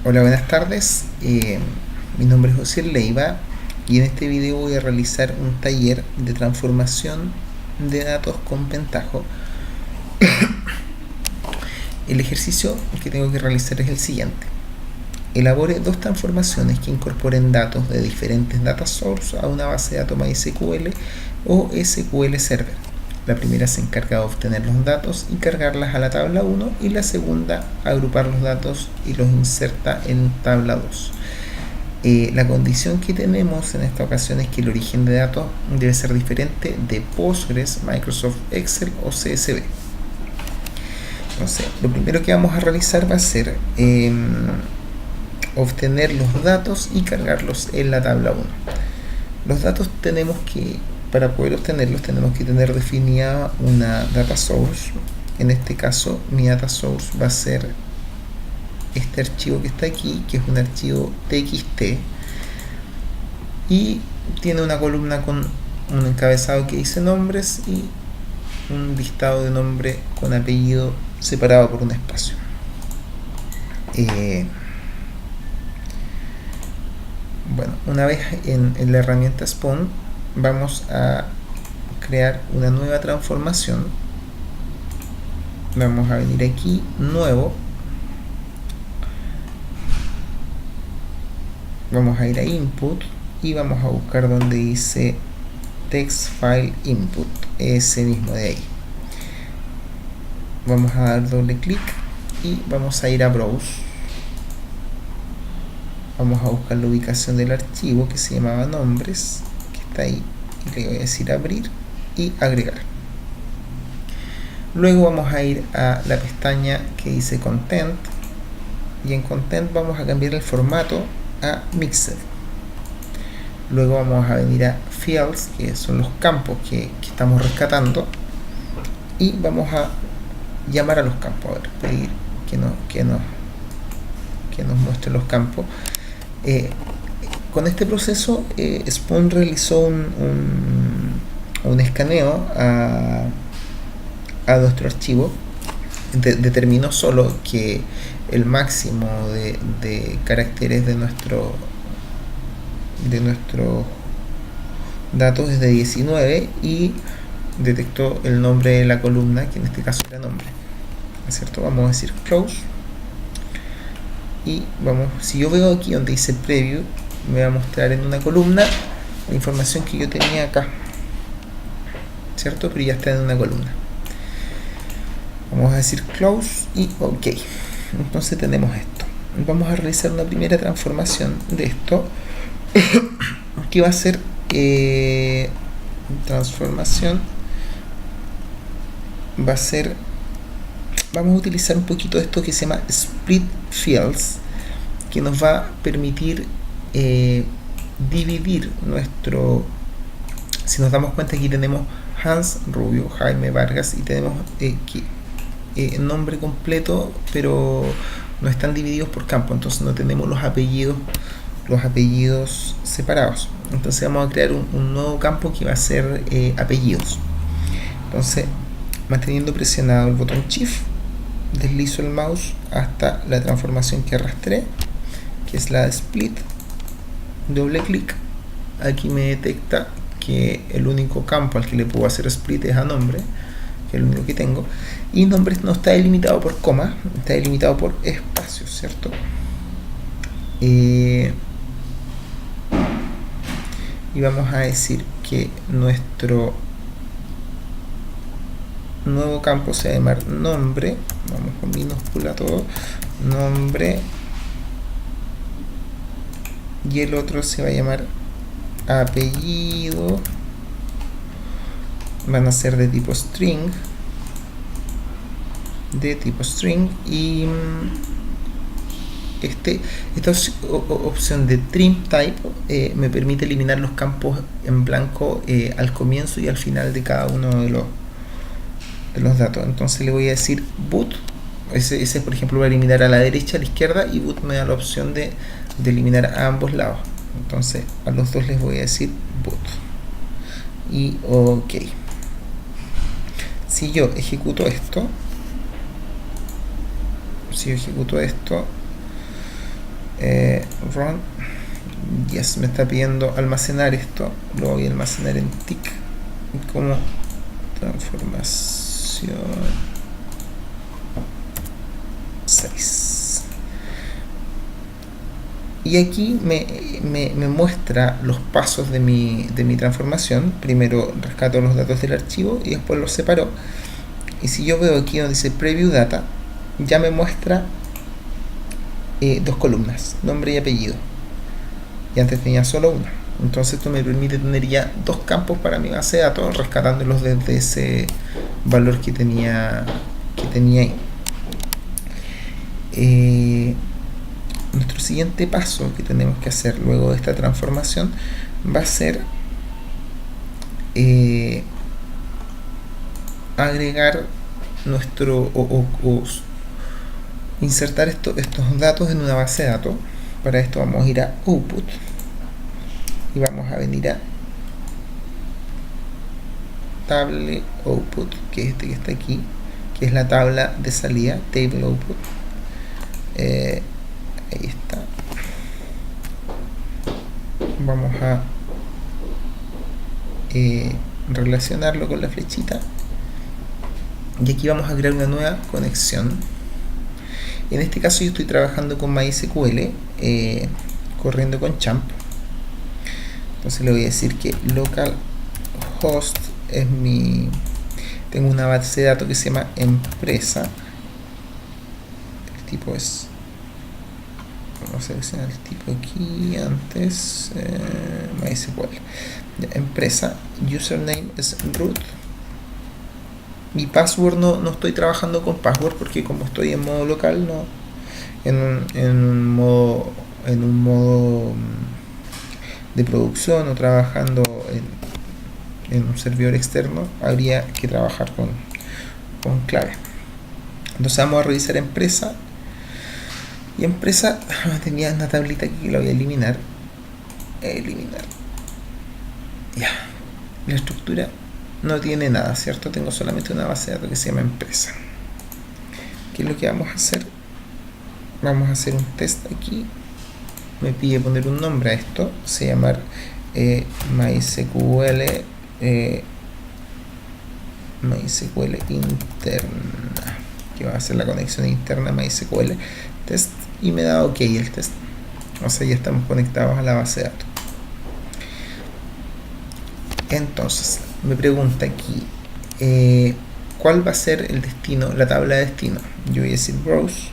Hola, buenas tardes. Mi nombre es José Leiva y en este video voy a realizar un taller de transformación de datos con Pentaho. El ejercicio que tengo que realizar es el siguiente. Elabore dos transformaciones que incorporen datos de diferentes data source a una base de datos MySQL o SQL Server. La primera se encarga de obtener los datos y cargarlas a la tabla 1 y la segunda agrupar los datos y los inserta en tabla 2. La condición que tenemos en esta ocasión es que el origen de datos debe ser diferente de Postgres, Microsoft Excel o CSV. Entonces, lo primero que vamos a realizar va a ser obtener los datos y cargarlos en la tabla 1. Los datos para poder obtenerlos tenemos que tener definida una data source. En este caso mi data source va a ser este archivo que está aquí, que es un archivo txt y tiene una columna con un encabezado que dice nombres y un listado de nombre con apellido separado por un espacio. Bueno, una vez en la herramienta Spawn vamos a crear una nueva transformación. Vamos a venir aquí, nuevo, vamos a ir a input y vamos a buscar donde dice text file input, ese mismo de ahí. Vamos a dar doble clic y vamos a ir a browse. Vamos a buscar la ubicación del archivo que se llamaba nombres, que está ahí, y le voy a decir abrir y agregar. Luego vamos a ir a la pestaña que dice content y en content vamos a cambiar el formato a mixed. Luego vamos a venir a fields, que son los campos que estamos rescatando, y vamos a llamar a los campos, a ver, pedir que nos muestre los campos. Con este proceso Spawn realizó un escaneo a nuestro archivo, determinó solo que el máximo de caracteres de nuestros datos es de 19 y detectó el nombre de la columna, que en este caso era nombre, ¿cierto? Vamos a decir close y si yo veo aquí donde dice preview, me va a mostrar en una columna la información que yo tenía acá, ¿cierto? Pero ya está en una columna. Vamos a decir close y ok. Entonces tenemos esto. Vamos a realizar una primera transformación de esto que va a ser vamos a utilizar un poquito de esto que se llama split fields, que nos va a permitir dividir si nos damos cuenta, aquí tenemos Hans Rubio, Jaime Vargas y tenemos nombre completo, pero no están divididos por campo, entonces no tenemos los apellidos separados. Entonces vamos a crear un nuevo campo que va a ser apellidos. Entonces, manteniendo presionado el botón Shift, deslizo el mouse hasta la transformación que arrastré, que es la de split, doble clic, aquí me detecta que el único campo al que le puedo hacer split es a nombre, que es el único que tengo, y nombre no está delimitado por coma, está delimitado por espacios, ¿cierto? Y vamos a decir que nuestro nuevo campo se va a llamar nombre, vamos con minúscula todo, nombre, y el otro se va a llamar apellido, van a ser de tipo string, y esta opción de trim type me permite eliminar los campos en blanco al comienzo y al final de cada uno de los datos. Entonces le voy a decir boot, ese por ejemplo va a eliminar a la derecha, a la izquierda, y boot me da la opción de eliminar a ambos lados. Entonces a los dos les voy a decir boot y ok. Si yo ejecuto esto, Run. Yes, me está pidiendo almacenar esto. Lo voy a almacenar en tick como transformación 6. Y aquí me muestra los pasos de mi transformación. Primero rescato los datos del archivo y después los separo. Y si yo veo aquí donde dice Preview Data, ya me muestra 2 columnas, nombre y apellido. Y antes tenía solo una. Entonces esto me permite tener ya 2 campos para mi base de datos, rescatándolos desde ese valor que tenía ahí. Nuestro siguiente paso que tenemos que hacer luego de esta transformación va a ser agregar nuestro o insertar estos datos en una base de datos. Para esto vamos a ir a Output y vamos a venir a Table Output, que es este que está aquí, que es la tabla de salida, Table Output. Ahí está. Vamos a relacionarlo con la flechita y aquí vamos a crear una nueva conexión. En este caso yo estoy trabajando con MySQL, corriendo con champ. Entonces le voy a decir que localhost es mi... Tengo una base de datos que se llama empresa. El tipo es... Vamos a seleccionar el tipo aquí antes. MySQL. Empresa. Username es root. Mi password no estoy trabajando con password porque como estoy en modo local, no en un modo de producción o trabajando en un servidor externo, habría que trabajar con clave. Entonces vamos a revisar empresa. Y empresa, tenía una tablita aquí que la voy a eliminar. Ya. La estructura no tiene nada, ¿cierto? Tengo solamente una base de datos que se llama empresa. ¿Qué es lo que vamos a hacer? Vamos a hacer un test aquí. Me pide poner un nombre a esto. Se llama MySQL MySQL interna, que va a ser la conexión interna MySQL test, y me da OK el test. O sea, ya estamos conectados a la base de datos. Entonces me pregunta aquí ¿cuál va a ser el destino, la tabla de destino? Yo voy a decir browse,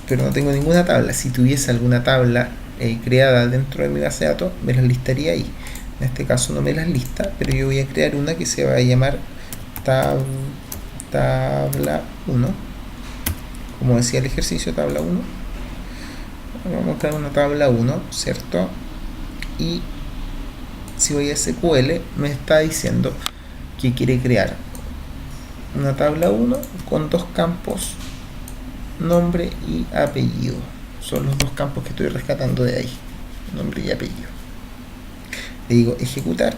pero no tengo ninguna tabla. Si tuviese alguna tabla creada dentro de mi base de datos, me las listaría ahí. En este caso no me las lista, pero yo voy a crear una que se va a llamar tabla 1, como decía el ejercicio, tabla 1. Vamos a crear una tabla 1, ¿cierto? Y si voy a SQL, me está diciendo que quiere crear una tabla 1 con 2 campos, nombre y apellido. Son los 2 campos que estoy rescatando de ahí, nombre y apellido. Le digo ejecutar.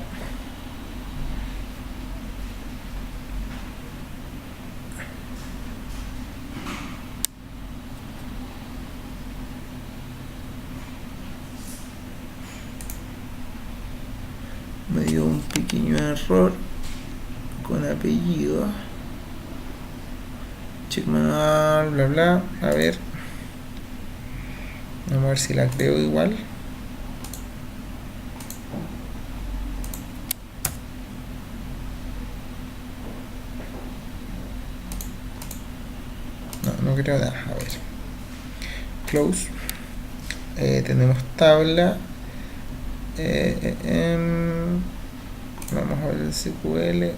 Me dio un pequeño error con apellido. Check manual, bla bla. A ver. Vamos a ver si la creo igual. No creo nada. A ver. Close. Tenemos tabla. Vamos a ver el SQL.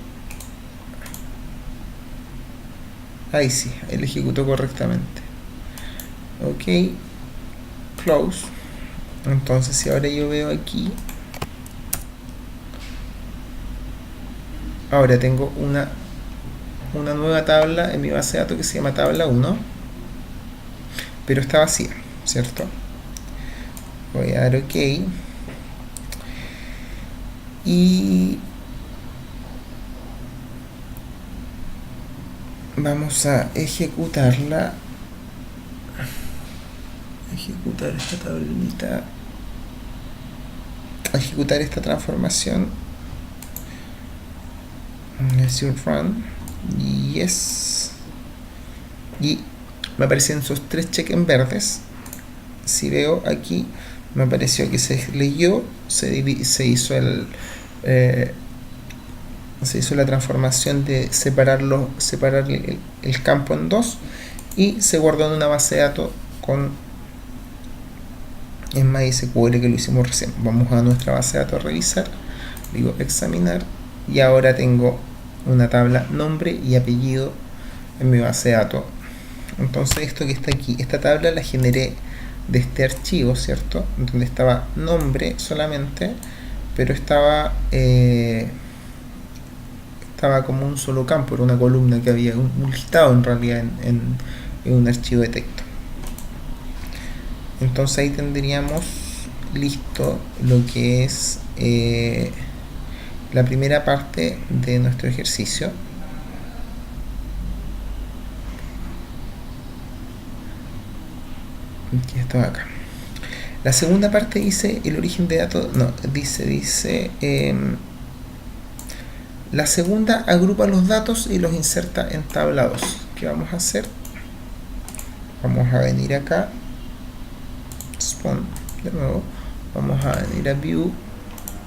Ahí sí, él ejecutó correctamente. OK. Close. Entonces si ahora yo veo aquí, ahora tengo una nueva tabla en mi base de datos que se llama tabla 1, pero está vacía, ¿cierto? Voy a dar OK y vamos a ejecutarla. ejecutar esta tablita, ejecutar esta transformación. Let's run. Yes. Y me aparecen esos 3 cheques en verdes. Si veo aquí, me apareció que se leyó, se hizo se hizo la transformación de separar el campo en 2 y se guardó en una base de datos en MySQL, que lo hicimos recién. Vamos a nuestra base de datos a revisar, digo examinar, y ahora tengo una tabla nombre y apellido en mi base de datos. Entonces esto que está aquí, esta tabla la generé de este archivo, ¿cierto? Donde estaba nombre solamente, pero estaba como un solo campo, era una columna que había, un listado en realidad en un archivo de texto. Entonces ahí tendríamos listo lo que es la primera parte de nuestro ejercicio. Que está acá. La segunda parte dice el origen de datos, no, dice la segunda agrupa los datos y los inserta en tabla 2. ¿Qué vamos a hacer? Vamos a venir acá, spawn de nuevo, vamos a venir a view,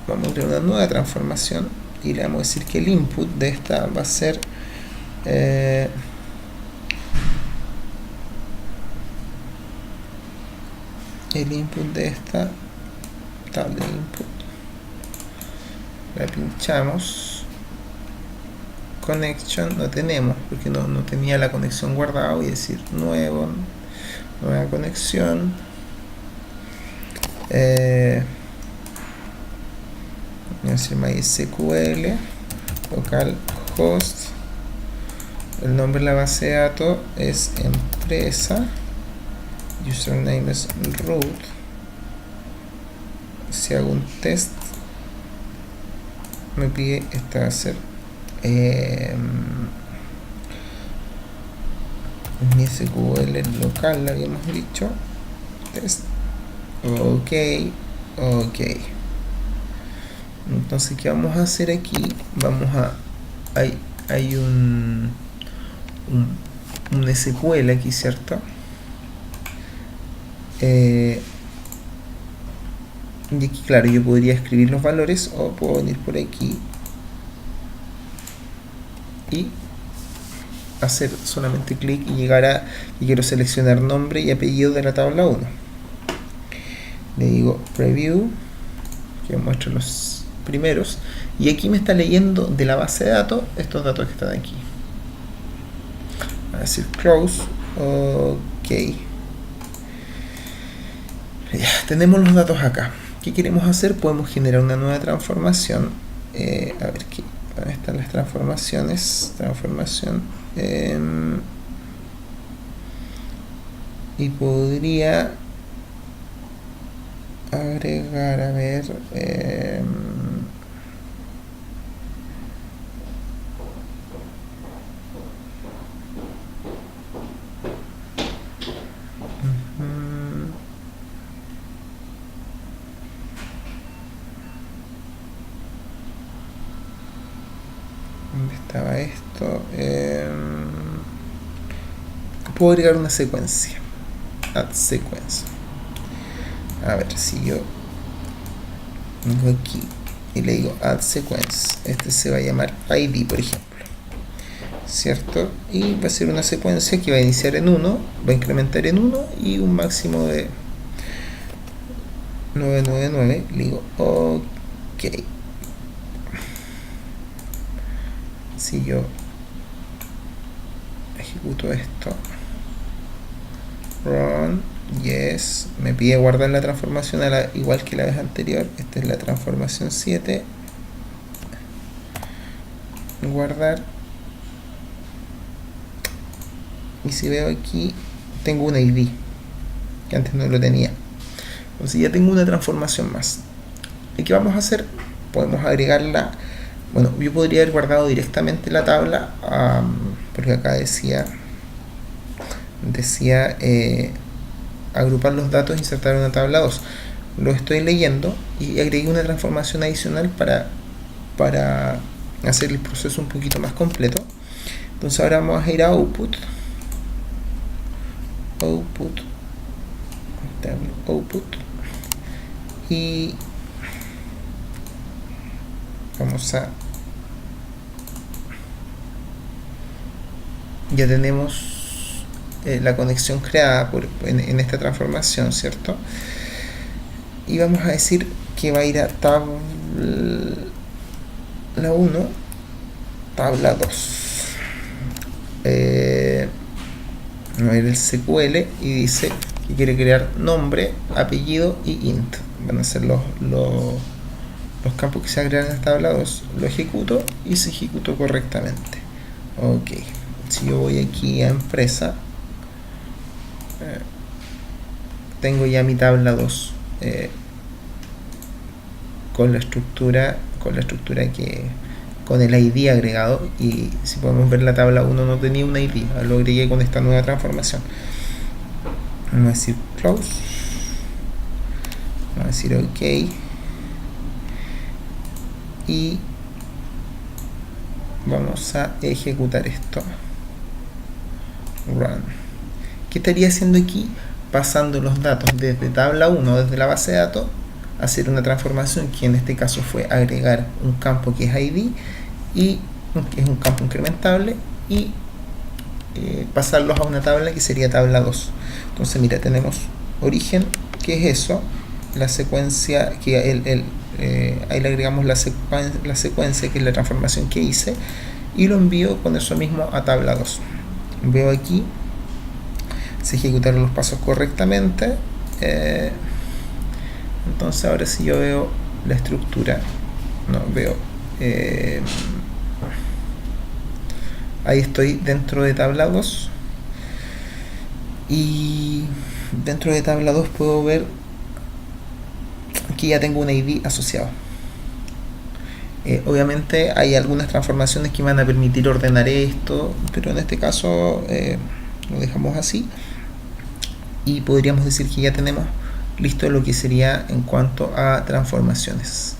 vamos a crear una nueva transformación y le vamos a decir que el input de esta va a ser el input de esta tabla de input, la pinchamos, connection no tenemos porque no tenía la conexión guardada, voy a decir nueva conexión, voy a decir MySQL localhost, el nombre de la base de datos es empresa, username es root. Si hago un test me pide, esta va a ser mi SQL local, lo habíamos dicho, test, ok. Entonces, ¿qué vamos a hacer aquí? Hay un SQL aquí, ¿cierto? Y aquí, claro, yo podría escribir los valores o puedo venir por aquí y hacer solamente clic y llegar a, y quiero seleccionar nombre y apellido de la tabla 1. Le digo preview, que muestra los primeros, y aquí me está leyendo de la base de datos estos datos que están aquí. Voy a decir close, ok. Ya, tenemos los datos acá. ¿Qué queremos hacer? Podemos generar una nueva transformación. A ver, ¿dónde están las transformaciones? Y podría agregar, a ver, ¿dónde estaba esto? Puedo agregar una secuencia, add sequence. A ver, si yo vengo aquí y le digo add sequence, este se va a llamar ID, por ejemplo, ¿cierto? Y va a ser una secuencia que va a iniciar en 1, va a incrementar en 1 y un máximo de 999. Le digo ok. Si yo ejecuto esto, run, yes, me pide guardar la transformación igual que la vez anterior. Esta es la transformación 7, guardar, y si veo aquí tengo un ID que antes no lo tenía, entonces ya tengo una transformación más. ¿Y qué vamos a hacer? Podemos agregarla. Bueno, yo podría haber guardado directamente la tabla, porque acá decía agrupar los datos e insertar en una tabla 2. Lo estoy leyendo y agregué una transformación adicional para hacer el proceso un poquito más completo. Entonces ahora vamos a ir a output, y vamos a, ya tenemos la conexión creada en esta transformación, ¿cierto? Y vamos a decir que va a ir a tabla 1, tabla 2. Va a ir el SQL y dice que quiere crear nombre, apellido y int. Van a ser los campos que se agregan en esta tabla 2. Lo ejecuto y se ejecutó correctamente. Ok, si yo voy aquí a empresa, tengo ya mi tabla 2 con la estructura que con el ID agregado, y si podemos ver la tabla 1 no tenía un ID, lo agregué con esta nueva transformación. Vamos a decir close, vamos a decir ok y vamos a ejecutar esto. Run. ¿Qué estaría haciendo aquí? Pasando los datos desde tabla 1, desde la base de datos, hacer una transformación que en este caso fue agregar un campo que es ID y que es un campo incrementable, y pasarlos a una tabla que sería tabla 2. Entonces mira, tenemos origen, que es eso, la secuencia que ahí le agregamos la secuencia que es la transformación que hice, y lo envío con eso mismo a tabla 2. Veo aquí se ejecutaron los pasos correctamente. Entonces ahora si yo veo la estructura, ahí estoy dentro de tabla 2, y dentro de tabla 2 puedo ver que ya tengo un ID asociado. Obviamente hay algunas transformaciones que van a permitir ordenar esto, pero en este caso lo dejamos así, y podríamos decir que ya tenemos listo lo que sería en cuanto a transformaciones.